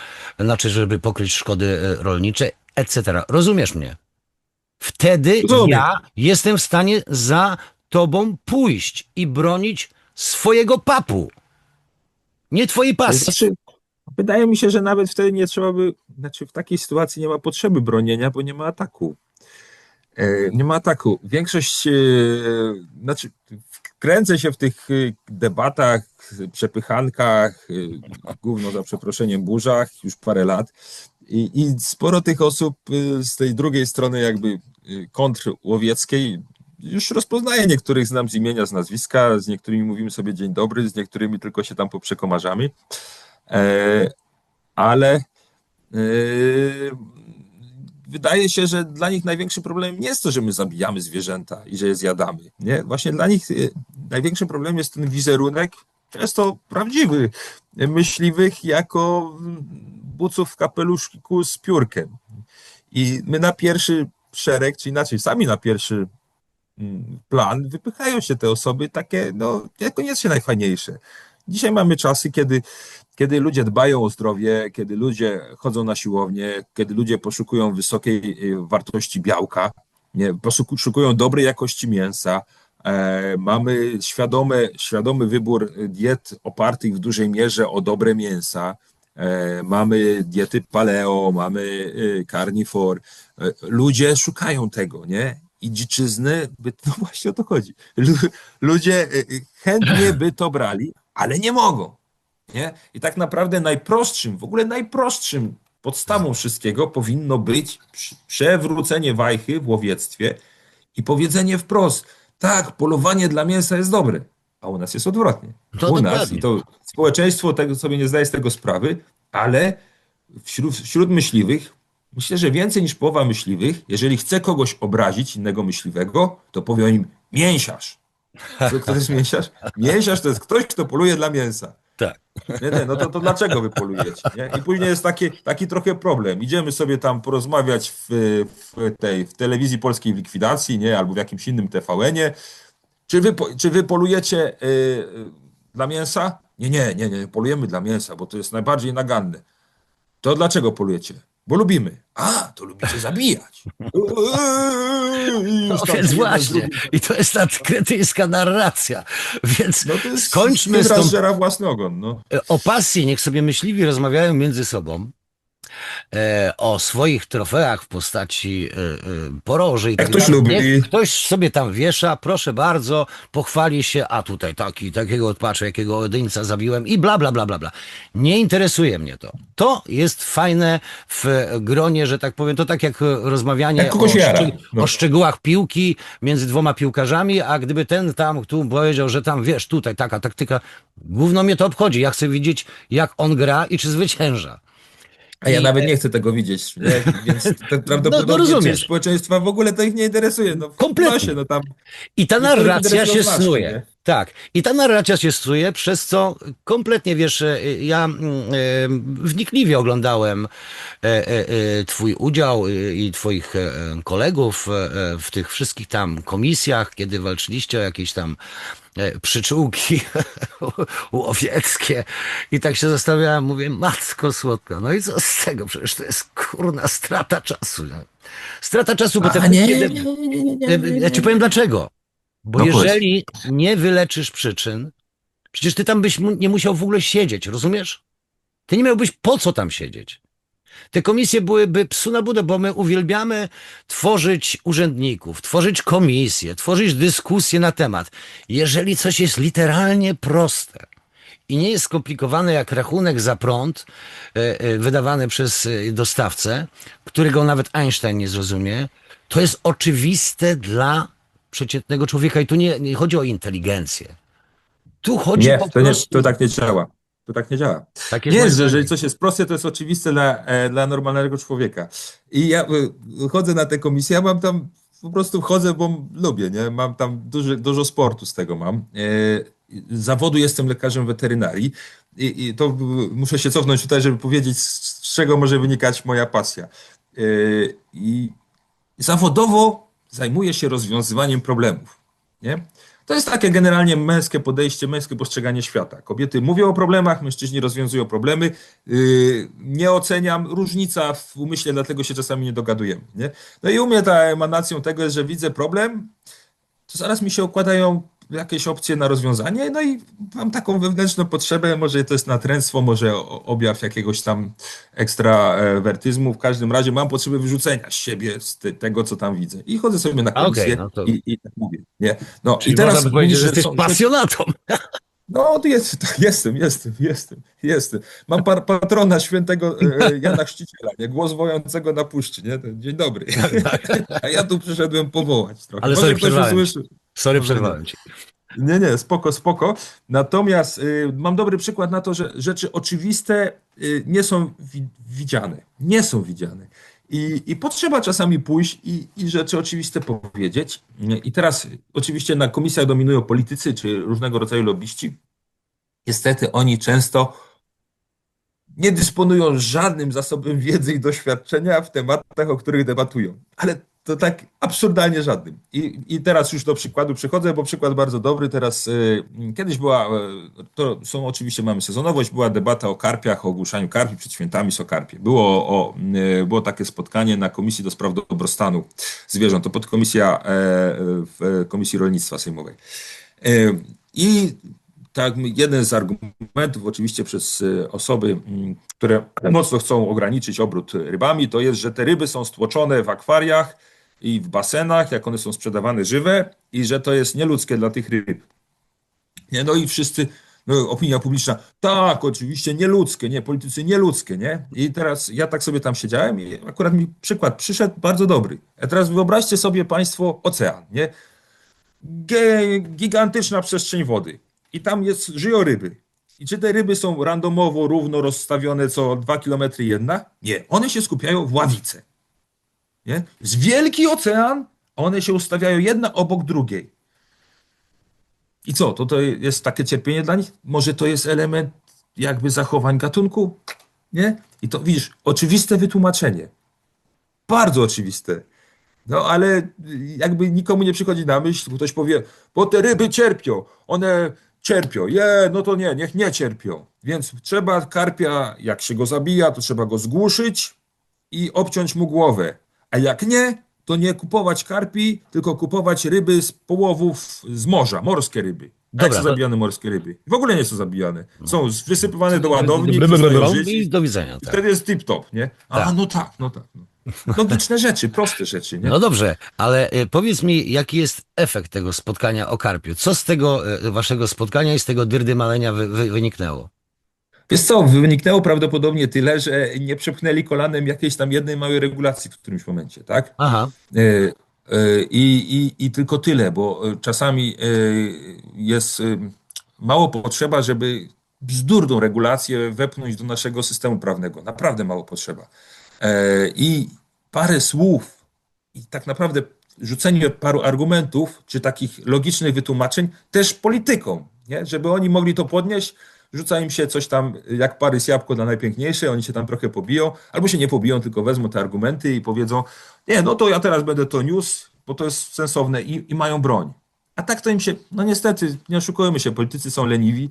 znaczy, żeby pokryć szkody rolnicze, etc. Rozumiesz mnie? Wtedy Rozumiem. ja jestem w stanie za tobą pójść i bronić swojego papu, nie twojej pasji. Znaczy, wydaje mi się, że nawet wtedy nie trzeba by, znaczy w takiej sytuacji nie ma potrzeby bronienia, bo nie ma ataku. Nie ma ataku. Większość, znaczy kręcę się w tych debatach, przepychankach, gówno za przeproszeniem, burzach już parę lat i sporo tych osób z tej drugiej strony jakby kontrłowieckiej już rozpoznaję, niektórych znam z imienia, z nazwiska, z niektórymi mówimy sobie dzień dobry, z niektórymi tylko się tam poprzekomarzamy, ale wydaje się, że dla nich największym problemem nie jest to, że my zabijamy zwierzęta i że je zjadamy. Nie? Właśnie dla nich największym problemem jest ten wizerunek, często prawdziwy, myśliwych jako buców w kapeluszku z piórkiem. I my na pierwszy szereg, czy inaczej, sami na pierwszy plan wypychają się te osoby takie, no, niekoniecznie najfajniejsze. Dzisiaj mamy czasy, kiedy ludzie dbają o zdrowie, kiedy ludzie chodzą na siłownię, kiedy ludzie poszukują wysokiej wartości białka, nie, poszukują dobrej jakości mięsa. Mamy świadomy wybór diet opartych w dużej mierze o dobre mięsa. Mamy diety paleo, mamy carnivore. Ludzie szukają tego, nie? I dziczyzny, no właśnie o to chodzi. Ludzie chętnie by to brali, ale nie mogą. Nie? I tak naprawdę najprostszym, w ogóle najprostszym podstawą wszystkiego powinno być przewrócenie wajchy w łowiectwie i powiedzenie wprost, tak, polowanie dla mięsa jest dobre, a u nas jest odwrotnie. No U nas, i dokładnie. to społeczeństwo tego sobie nie zdaje z tego sprawy, ale wśród myśliwych, myślę, że więcej niż połowa myśliwych, jeżeli chce kogoś obrazić, innego myśliwego, to powie o nim mięsiarz. Kto to jest mięsiarz? Mięsiarz to jest ktoś, kto poluje dla mięsa. Tak. Nie, nie, no to dlaczego wy polujecie? Nie? I później jest taki trochę problem. Idziemy sobie tam porozmawiać w telewizji polskiej w likwidacji, nie? Albo w jakimś innym TVN-ie. Czy wy polujecie dla mięsa? Nie, polujemy dla mięsa, bo to jest najbardziej naganne. To dlaczego polujecie? Bo lubimy. A, to lubicie zabijać. I No już tam więc się jeden z właśnie. drugim. I to jest ta kretyńska narracja. Więc No to jest skończmy z hydra tą zżera własny ogon, no. o pasji. Niech sobie myśliwi rozmawiają między sobą. O swoich trofeach w postaci poroży i Jak tak ktoś dalej. Niech lubi, ktoś sobie tam wiesza, proszę bardzo, pochwali się, a tutaj takiego odpatrzę, jakiego odyńca zabiłem i bla, bla, bla, bla, bla. Nie interesuje mnie to. To jest fajne w gronie, że tak powiem, to tak jak jak rozmawianie kogoś jara. o No. szczegółach piłki między dwoma piłkarzami, a gdyby ten tam tu powiedział, że tam, wiesz, tutaj taka taktyka, gówno mnie to obchodzi. Ja chcę widzieć, jak on gra i czy zwycięża. A ja I nawet nie chcę tego widzieć, nie? Więc no prawdopodobnie część rozumiesz. społeczeństwa w ogóle to ich nie interesuje. No w nosie, Kompletnie. no tam I ta niektórych narracja interesują się smaczki, snuje. nie? Tak. I ta narracja się snuje, przez co kompletnie, wiesz, ja wnikliwie oglądałem twój udział i twoich kolegów w tych wszystkich tam komisjach, kiedy walczyliście o jakieś tam przyczółki łowieckie i tak się zastanawiałem, mówię, matko słodka, no i co z tego? Przecież to jest kurna strata czasu. Nie? Strata czasu, bo te A nie, wszystkie... nie, nie, nie, nie, nie, nie, Ja ci nie. powiem dlaczego. Bo No powiedz. jeżeli nie wyleczysz przyczyn, przecież ty tam byś nie musiał w ogóle siedzieć, rozumiesz? Ty nie miałbyś po co tam siedzieć. Te komisje byłyby psu na budę, bo my uwielbiamy tworzyć urzędników, tworzyć komisje, tworzyć dyskusje na temat. Jeżeli coś jest literalnie proste i nie jest skomplikowane jak rachunek za prąd wydawany przez dostawcę, którego nawet Einstein nie zrozumie, to jest oczywiste dla przeciętnego człowieka. I tu nie chodzi o inteligencję. Tu chodzi Nie, po to prostu. tak nie działa. To tak nie działa. Tak jest Nie moje jest, że zdanie. jeżeli coś jest proste, to jest oczywiste dla normalnego człowieka. I ja chodzę na te komisje, ja mam tam, po prostu wchodzę, bo lubię, nie? Mam tam dużo sportu z tego mam. Z zawodu jestem lekarzem weterynarii i to muszę się cofnąć tutaj, żeby powiedzieć, z czego może wynikać moja pasja. I zawodowo zajmuję się rozwiązywaniem problemów, nie? To jest takie generalnie męskie podejście, męskie postrzeganie świata. Kobiety mówią o problemach, mężczyźni rozwiązują problemy. Nie oceniam, różnica w umyśle, dlatego się czasami nie dogadujemy. Nie? No i u mnie ta emanacją tego jest, że widzę problem, to zaraz mi się układają jakieś opcje na rozwiązanie, no i mam taką wewnętrzną potrzebę, może to jest natręctwo, może objaw jakiegoś tam ekstrawertyzmu, w każdym razie mam potrzebę wyrzucenia z siebie, tego, co tam widzę. I chodzę sobie na A okej, komisję no to. i tak mówię, nie? No i Czyli można by teraz powiedzieć, mówisz, że że jesteś są. pasjonatą. No, to jest, tak, jestem. Mam patrona świętego Jana Chrzciciela, nie? Głos wojącego na puszczy, nie? Dzień dobry. Tak, tak. A ja tu przyszedłem powołać trochę. Ale sorry, Może ktoś przerwałem ci. usłyszy, Sorry, może nie. przerwałem ci. Nie, spoko. Natomiast mam dobry przykład na to, że rzeczy oczywiste nie są widziane. Nie są widziane. I potrzeba czasami pójść i rzeczy oczywiste powiedzieć. I teraz oczywiście na komisjach dominują politycy czy różnego rodzaju lobbyści. Niestety oni często nie dysponują żadnym zasobem wiedzy i doświadczenia w tematach, o których debatują. Ale to tak absurdalnie żadnym. I teraz już do przykładu przychodzę, bo przykład bardzo dobry. Teraz kiedyś była, to są oczywiście, mamy sezonowość, była debata o karpiach, o ogłuszaniu karpi przed świętami Sokarpie. Było takie spotkanie na Komisji do Spraw Dobrostanu Zwierząt, to podkomisja w Komisji Rolnictwa Sejmowej. I tak, jeden z argumentów, oczywiście przez osoby, które mocno chcą ograniczyć obrót rybami, to jest, że te ryby są stłoczone w akwariach i w basenach, jak one są sprzedawane żywe, i że to jest nieludzkie dla tych ryb. Nie, no i wszyscy, No, opinia publiczna, tak, oczywiście, nieludzkie, nie, politycy nieludzkie, nie? I teraz ja tak sobie tam siedziałem i akurat mi przykład przyszedł bardzo dobry. A teraz wyobraźcie sobie państwo ocean, nie? Gigantyczna przestrzeń wody. I tam żyją ryby. I czy te ryby są randomowo, równo rozstawione co 2 kilometry jedna? Nie. One się skupiają w ławice. Nie? Z wielki ocean, a one się ustawiają jedna obok drugiej. I co? To jest takie cierpienie dla nich? Może to jest element jakby zachowań gatunku? Nie? I to widzisz, oczywiste wytłumaczenie. Bardzo oczywiste. No ale jakby nikomu nie przychodzi na myśl, bo ktoś powie, bo te ryby cierpią, one cierpią, no to nie, niech nie cierpią. Więc trzeba karpia, jak się go zabija, to trzeba go zgłuszyć i obciąć mu głowę. A jak nie, to nie kupować karpi, tylko kupować ryby z połowów z morza, morskie ryby. A jak Dobra, są to... zabijane morskie ryby? W ogóle nie są zabijane. No. Są wysypywane do ładowni, przestają żyć I do widzenia, i tak. wtedy jest tip-top, nie? Tak. No tak, no tak. No. Logiczne rzeczy, proste rzeczy, nie? No dobrze, ale powiedz mi, jaki jest efekt tego spotkania o karpiu? Co z tego waszego spotkania i z tego dyrdymalenia wyniknęło? Wiesz co, wyniknęło prawdopodobnie tyle, że nie przepchnęli kolanem jakiejś tam jednej małej regulacji w którymś momencie, tak? Aha, I tylko tyle, bo czasami jest mało potrzeba, żeby bzdurną regulację wepchnąć do naszego systemu prawnego. Naprawdę mało potrzeba. I parę słów i tak naprawdę rzucenie paru argumentów, czy takich logicznych wytłumaczeń też politykom, nie? Żeby oni mogli to podnieść, rzuca im się coś tam, jak Parys jabłko dla najpiękniejszej, oni się tam trochę pobiją, albo się nie pobiją, tylko wezmą te argumenty i powiedzą, nie, no to ja teraz będę to niósł, bo to jest sensowne i mają broń. A tak to im się, no niestety, nie oszukujmy się, politycy są leniwi,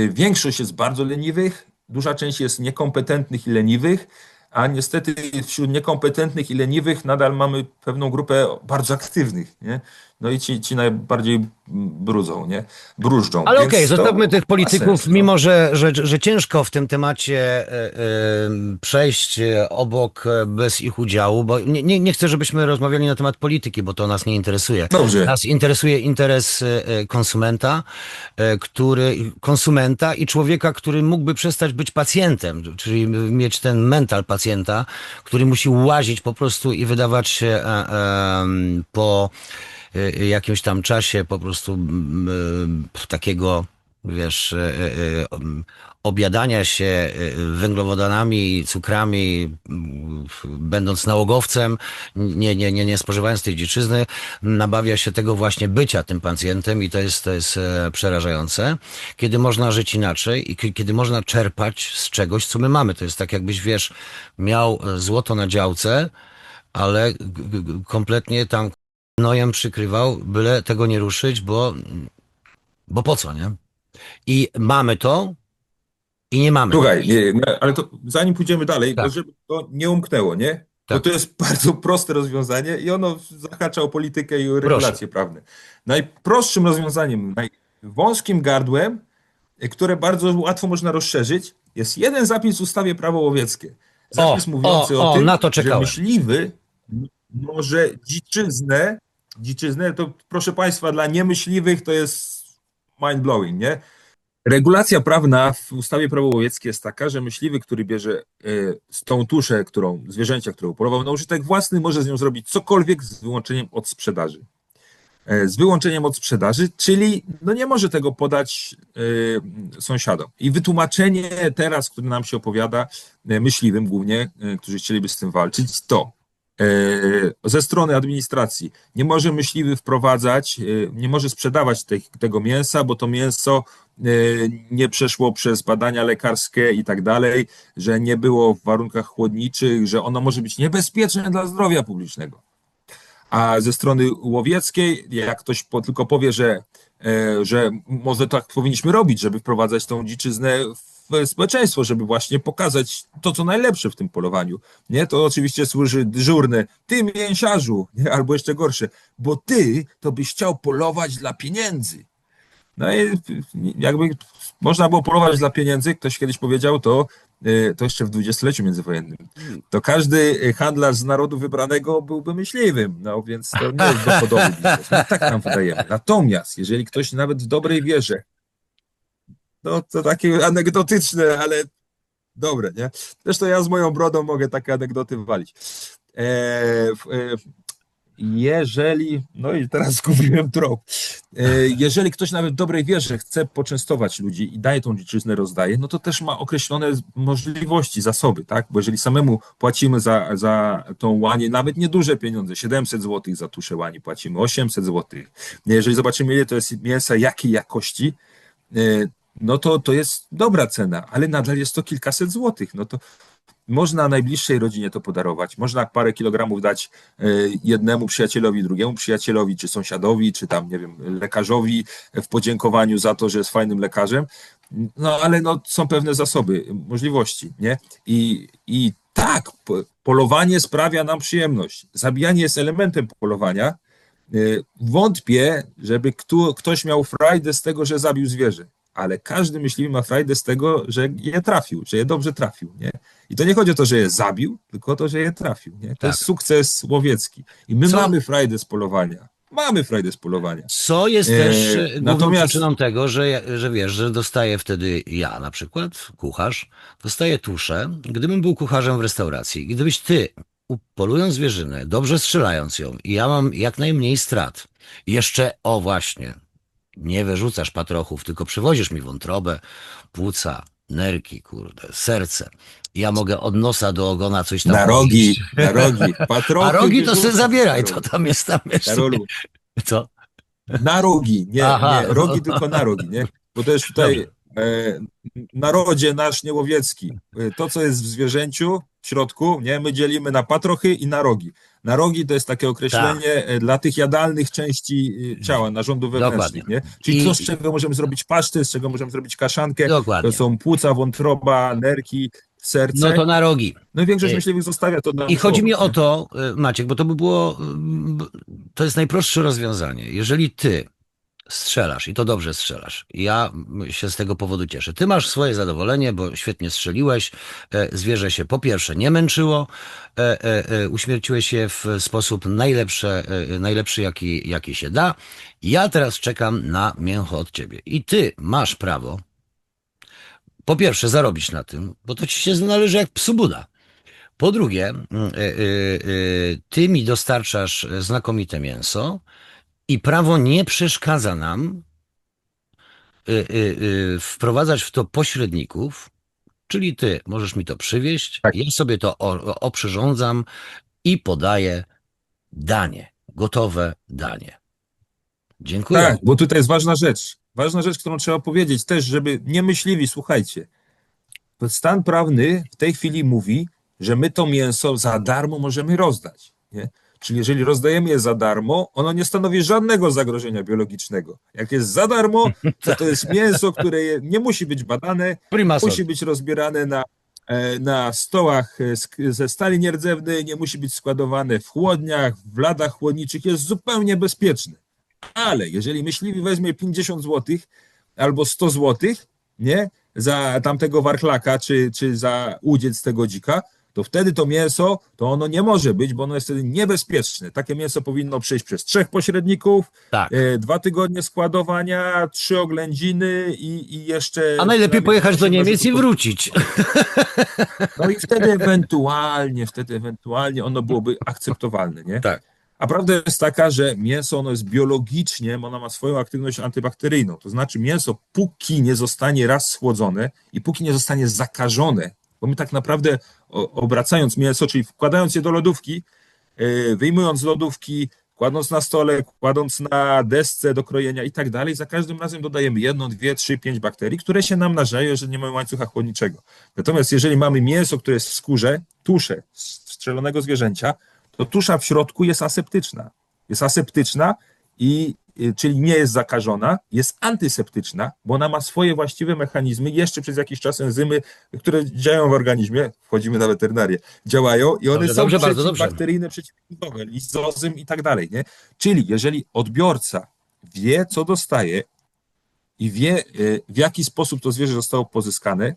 większość jest bardzo leniwych, duża część jest niekompetentnych i leniwych, a niestety wśród niekompetentnych i leniwych nadal mamy pewną grupę bardzo aktywnych, nie? No i ci najbardziej brudzą, nie? Brużdżą. ale okej, Więc to zostawmy tych ma polityków, sens, no. mimo że ciężko w tym temacie przejść obok bez ich udziału, bo nie chcę, żebyśmy rozmawiali na temat polityki, bo to nas nie interesuje. Dobrze. Nas interesuje interes konsumenta, konsumenta i człowieka, który mógłby przestać być pacjentem, czyli mieć ten mental pacjenta, który musi łazić po prostu i wydawać się po jakimś tam czasie po prostu takiego, wiesz, objadania się węglowodanami, cukrami, będąc nałogowcem, nie spożywając tej dziczyzny, nabawia się tego właśnie bycia tym pacjentem i to jest przerażające. Kiedy można żyć inaczej i kiedy można czerpać z czegoś, co my mamy. To jest tak, jakbyś, wiesz, miał złoto na działce, ale kompletnie tam nojem przykrywał, byle tego nie ruszyć, bo po co, nie? I mamy to i nie mamy. Słuchaj, ale to zanim pójdziemy dalej, bo Tak, żeby to nie umknęło, nie? Bo tak. to jest bardzo proste rozwiązanie i ono zahacza o politykę i o Proszę. regulacje prawne. Najprostszym rozwiązaniem, wąskim gardłem, które bardzo łatwo można rozszerzyć, jest jeden zapis w ustawie Prawo łowieckie. Zapis mówiący o tym, na to że czekałem. myśliwy może dziczyznę, to proszę Państwa, dla niemyśliwych to jest mind-blowing, nie? Regulacja prawna w ustawie Prawo łowieckie jest taka, że myśliwy, który bierze z tą tuszę, zwierzęcia, które upolował na użytek własny, może z nią zrobić cokolwiek z wyłączeniem od sprzedaży. Z wyłączeniem od sprzedaży, czyli no nie może tego podać sąsiadom. I wytłumaczenie teraz, które nam się opowiada, myśliwym głównie, którzy chcieliby z tym walczyć, to ze strony administracji nie może myśliwy wprowadzać, nie może sprzedawać tego mięsa, bo to mięso nie przeszło przez badania lekarskie i tak dalej, że nie było w warunkach chłodniczych, że ono może być niebezpieczne dla zdrowia publicznego. A ze strony łowieckiej, jak ktoś tylko powie, że może tak powinniśmy robić, żeby wprowadzać tą dziczyznę w społeczeństwo, żeby właśnie pokazać to, co najlepsze w tym polowaniu, nie? To oczywiście służy dyżurne. Ty, mięsiarzu, nie? Albo jeszcze gorsze, bo ty to byś chciał polować dla pieniędzy. No i jakby można było polować dla pieniędzy, ktoś kiedyś powiedział to jeszcze w dwudziestoleciu międzywojennym, to każdy handlarz z narodu wybranego byłby myśliwym, no więc to nie jest dochodowy biznes. No, tak nam wydajemy. Natomiast jeżeli ktoś nawet w dobrej wierze No to takie anegdotyczne, ale dobre, nie? Zresztą ja z moją brodą mogę takie anegdoty walić. Jeżeli, no i teraz zgubiłem trop. Jeżeli ktoś nawet w dobrej wierze chce poczęstować ludzi i daje tą dziczyznę, rozdaje, no to też ma określone możliwości, zasoby, tak? Bo jeżeli samemu płacimy za tą łanię nawet nieduże pieniądze, 700 zł za tuszę łani płacimy, 800 zł. Jeżeli zobaczymy, ile to jest mięsa, jakiej jakości, no to jest dobra cena, ale nadal jest to kilkaset złotych. No to można najbliższej rodzinie to podarować, można parę kilogramów dać jednemu przyjacielowi, drugiemu przyjacielowi, czy sąsiadowi, czy tam, nie wiem, lekarzowi w podziękowaniu za to, że jest fajnym lekarzem. No ale no, są pewne zasoby, możliwości, nie? I tak, polowanie sprawia nam przyjemność. Zabijanie jest elementem polowania. Wątpię, żeby ktoś miał frajdę z tego, że zabił zwierzę, ale każdy myśliwy ma frajdę z tego, że je trafił, że je dobrze trafił, nie? I to nie chodzi o to, że je zabił, tylko o to, że je trafił, nie? To Tak. jest sukces łowiecki. I my Co? mamy frajdę z polowania. Mamy frajdę z polowania. Co jest też główną natomiast- przyczyną tego, że wiesz, że dostaję wtedy ja na przykład, kucharz, dostaję tuszę. Gdybym był kucharzem w restauracji, gdybyś ty, polując zwierzynę, dobrze strzelając ją i ja mam jak najmniej strat, jeszcze, o właśnie, nie wyrzucasz patrochów, tylko przywozisz mi wątrobę, płuca, nerki, kurde, serce. Ja mogę od nosa do ogona coś tam Na rogi, powiedzieć. na rogi. Patrochy A rogi to sobie wyrzucam, zabieraj, Karolu. to tam jest jeszcze. Karolu, Co? na rogi, nie, Aha. nie, rogi tylko na rogi, nie? Bo to jest tutaj narodzie nasz niełowiecki. To, co jest w zwierzęciu w środku, nie, my dzielimy na patrochy i na rogi. Na rogi to jest takie określenie dla tych jadalnych części ciała, narządów wewnętrznych, Dokładnie. nie? Czyli I- to, z czego możemy zrobić pasztę, z czego możemy zrobić kaszankę, Dokładnie. to są płuca, wątroba, nerki, serce. No to na rogi. No i większość myśliwych zostawia to na I chodzi mi słowo, o nie? to, Maciek, bo to by było, to jest najprostsze rozwiązanie. Jeżeli ty strzelasz i to dobrze strzelasz, ja się z tego powodu cieszę. Ty masz swoje zadowolenie, bo świetnie strzeliłeś, zwierzę się po pierwsze nie męczyło, uśmierciłeś je w sposób najlepszy jaki się da. Ja teraz czekam na mięcho od ciebie. I ty masz prawo, po pierwsze, zarobić na tym, bo to ci się należy jak psu Buda. Po drugie, ty mi dostarczasz znakomite mięso i prawo nie przeszkadza nam wprowadzać w to pośredników, czyli ty możesz mi to przywieźć, Tak. ja sobie to oprzyrządzam i podaję danie, gotowe danie. Dziękuję. Tak, bo tutaj jest ważna rzecz, którą trzeba powiedzieć też, żeby nie myśliwi, słuchajcie, stan prawny w tej chwili mówi, że my to mięso za darmo możemy rozdać, nie? Czyli jeżeli rozdajemy je za darmo, ono nie stanowi żadnego zagrożenia biologicznego. Jak jest za darmo, to jest mięso, które nie musi być badane, Prima musi sort. być rozbierane na stołach ze stali nierdzewnej, nie musi być składowane w chłodniach, w ladach chłodniczych, jest zupełnie bezpieczne. Ale jeżeli myśliwy weźmie 50 zł albo 100 zł, nie, za tamtego warchlaka czy za udziec tego dzika, to wtedy to mięso, to ono nie może być, bo ono jest wtedy niebezpieczne. Takie mięso powinno przejść przez 3 pośredników, Tak. 2 tygodnie składowania, 3 oględziny i jeszcze... A najlepiej pojechać do 8 Niemiec i narzutów. wrócić. No i wtedy ewentualnie ono byłoby akceptowalne, nie? Tak. A prawda jest taka, że mięso ono jest biologicznie, ono ma swoją aktywność antybakteryjną. To znaczy mięso, póki nie zostanie raz schłodzone i póki nie zostanie zakażone, bo my tak naprawdę obracając mięso, czyli wkładając je do lodówki, wyjmując z lodówki, kładąc na stole, kładąc na desce do krojenia i tak dalej, za każdym razem dodajemy 1, 2, 3, 5 bakterii, które się namnażają, że nie mamy łańcucha chłodniczego. Natomiast jeżeli mamy mięso, które jest w skórze, tuszę strzelonego zwierzęcia, to tusza w środku jest aseptyczna. Jest aseptyczna, czyli nie jest zakażona, jest antyseptyczna, bo ona ma swoje właściwe mechanizmy, jeszcze przez jakiś czas enzymy, które działają w organizmie, wchodzimy na weterynarię, działają i one są Dobrze, bardzo dobrze. przeciwbakteryjne, przeciwwirusowe, lizozym i tak dalej. Nie? Czyli jeżeli odbiorca wie, co dostaje i wie, w jaki sposób to zwierzę zostało pozyskane,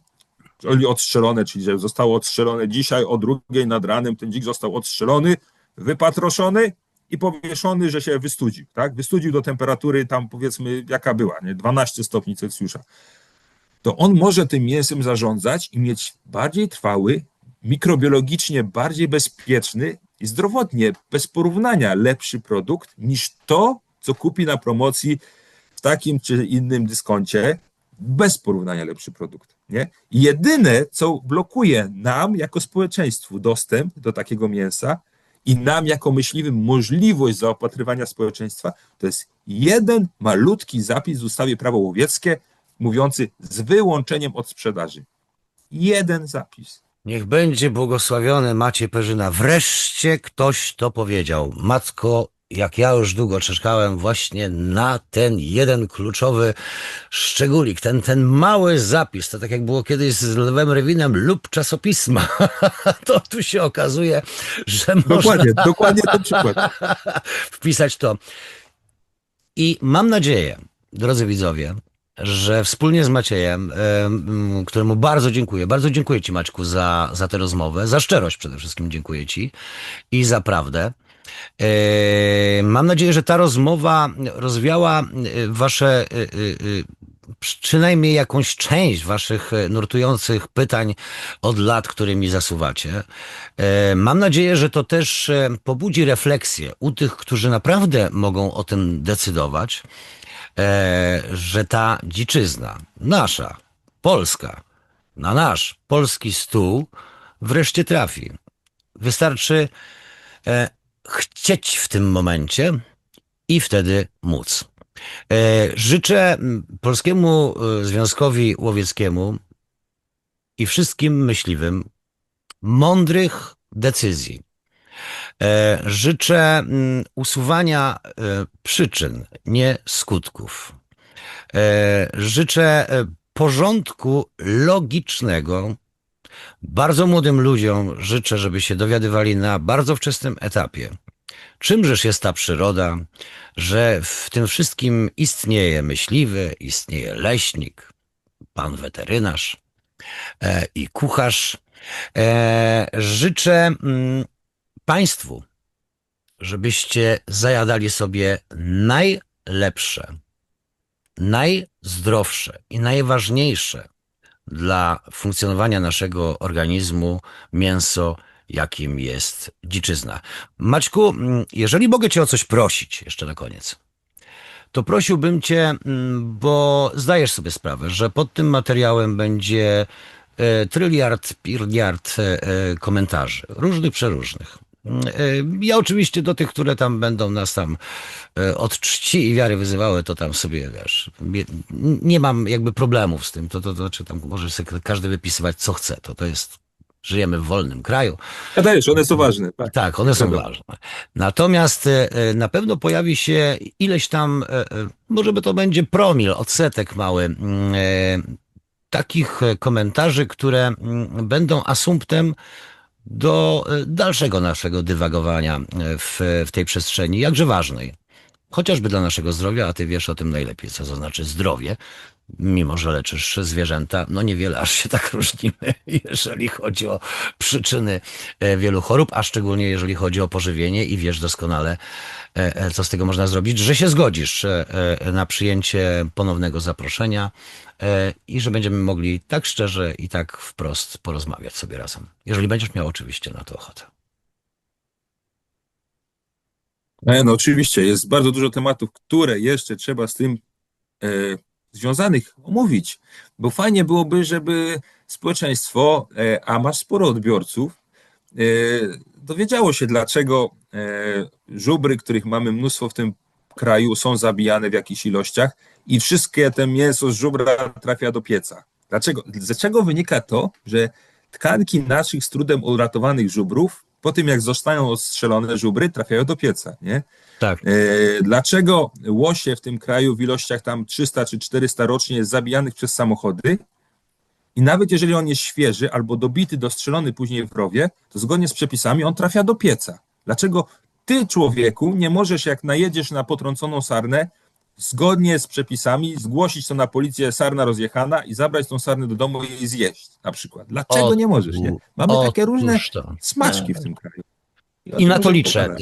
czyli odstrzelone, czyli że zostało odstrzelone dzisiaj o 2 nad ranem, ten dzik został odstrzelony, wypatroszony i powieszony, że się wystudził, tak? Wystudził do temperatury tam powiedzmy jaka była, nie? 12 stopni Celsjusza. to on może tym mięsem zarządzać i mieć bardziej trwały, mikrobiologicznie bardziej bezpieczny i zdrowotnie, bez porównania lepszy produkt niż to, co kupi na promocji w takim czy innym dyskoncie, bez porównania lepszy produkt. Nie? I jedyne, co blokuje nam jako społeczeństwu dostęp do takiego mięsa i nam jako myśliwym możliwość zaopatrywania społeczeństwa, to jest jeden malutki zapis w ustawie Prawo łowieckie mówiący z wyłączeniem od sprzedaży. Jeden zapis. Niech będzie błogosławiony Maciej Perzyna. Wreszcie ktoś to powiedział. Matko, jak ja już długo czekałem właśnie na ten jeden kluczowy szczególik, ten mały zapis, to tak jak było kiedyś z Lwem Rywinem lub czasopisma, to tu się okazuje, że można Dokładnie ten przykład. wpisać to. I mam nadzieję, drodzy widzowie, że wspólnie z Maciejem, któremu bardzo dziękuję Ci, Maćku, za tę rozmowę, za szczerość przede wszystkim dziękuję Ci i za prawdę. Mam nadzieję, że ta rozmowa rozwiała wasze, przynajmniej jakąś część waszych nurtujących pytań od lat, którymi zasuwacie. Mam nadzieję, że to też pobudzi refleksję u tych, którzy naprawdę mogą o tym decydować, że ta dziczyzna, nasza, polska, na nasz polski stół wreszcie trafi. Wystarczy chcieć w tym momencie i wtedy móc. Życzę Polskiemu Związkowi Łowieckiemu i wszystkim myśliwym mądrych decyzji. Życzę usuwania przyczyn, nie skutków. Życzę porządku logicznego. Bardzo młodym ludziom życzę, żeby się dowiadywali na bardzo wczesnym etapie, czymżeż jest ta przyroda, że w tym wszystkim istnieje myśliwy, istnieje leśnik, pan weterynarz i kucharz. Życzę Państwu, żebyście zajadali sobie najlepsze, najzdrowsze i najważniejsze dla funkcjonowania naszego organizmu mięso, jakim jest dziczyzna. Maćku, jeżeli mogę Cię o coś prosić, jeszcze na koniec, to prosiłbym Cię, bo zdajesz sobie sprawę, że pod tym materiałem będzie pirliard komentarzy, różnych, przeróżnych. Ja oczywiście do tych, które tam będą nas tam od czci i wiary wyzywały, to tam sobie, wiesz, nie mam jakby problemów z tym, to znaczy tam może sobie każdy wypisywać co chce, to jest, żyjemy w wolnym kraju. Ja dajesz, one są ważne. Tak, one są ważne. Natomiast na pewno pojawi się ileś tam, może by to będzie promil, odsetek mały, takich komentarzy, które będą asumptem do dalszego naszego dywagowania w tej przestrzeni, jakże ważnej. Chociażby dla naszego zdrowia, a ty wiesz o tym najlepiej, co to znaczy zdrowie, mimo że leczysz zwierzęta, no niewiele aż się tak różnimy, jeżeli chodzi o przyczyny wielu chorób, a szczególnie jeżeli chodzi o pożywienie i wiesz doskonale, co z tego można zrobić, że się zgodzisz na przyjęcie ponownego zaproszenia i że będziemy mogli tak szczerze i tak wprost porozmawiać sobie razem. Jeżeli będziesz miał oczywiście na to ochotę. No oczywiście, jest bardzo dużo tematów, które jeszcze trzeba z tym związanych omówić, bo fajnie byłoby, żeby społeczeństwo, a masz sporo odbiorców, dowiedziało się, dlaczego żubry, których mamy mnóstwo w tym kraju, są zabijane w jakichś ilościach i wszystkie te mięso z żubra trafia do pieca. Dlaczego? Z czego wynika to, że tkanki naszych z trudem uratowanych żubrów, po tym jak zostają ostrzelone żubry, trafiają do pieca, nie? Tak. Dlaczego łosie w tym kraju w ilościach tam 300 czy 400 rocznie jest zabijanych przez samochody i nawet jeżeli on jest świeży albo dobity, dostrzelony później w rowie, to zgodnie z przepisami on trafia do pieca. Dlaczego ty, człowieku, nie możesz, jak najedziesz na potrąconą sarnę, zgodnie z przepisami zgłosić to na policję, sarna rozjechana i zabrać tą sarnę do domu i jej zjeść na przykład? Dlaczego nie możesz? Nie? Mamy takie różne smaczki w tym kraju. I na to liczę.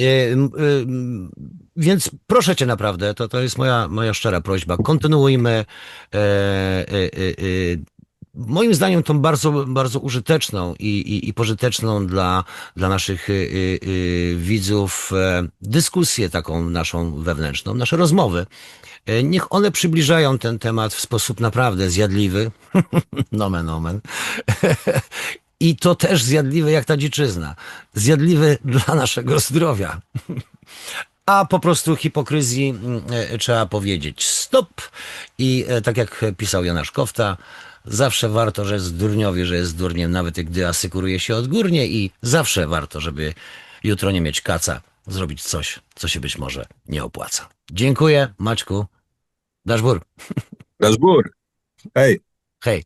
Więc proszę cię naprawdę, to jest moja szczera prośba. Kontynuujmy. Moim zdaniem tą bardzo użyteczną i pożyteczną dla naszych widzów dyskusję taką naszą wewnętrzną, nasze rozmowy. Niech one przybliżają ten temat w sposób naprawdę zjadliwy. Nomen omen. I to też zjadliwe jak ta dziczyzna. Zjadliwy dla naszego zdrowia. A po prostu hipokryzji trzeba powiedzieć stop. I tak jak pisał Jonasz Kofta, zawsze warto, że jest durniowi, że jest durniem, nawet gdy asykuruje się odgórnie i zawsze warto, żeby jutro nie mieć kaca, zrobić coś, co się być może nie opłaca. Dziękuję, Maćku. Dashbur. Dashbur. Hej. Hej.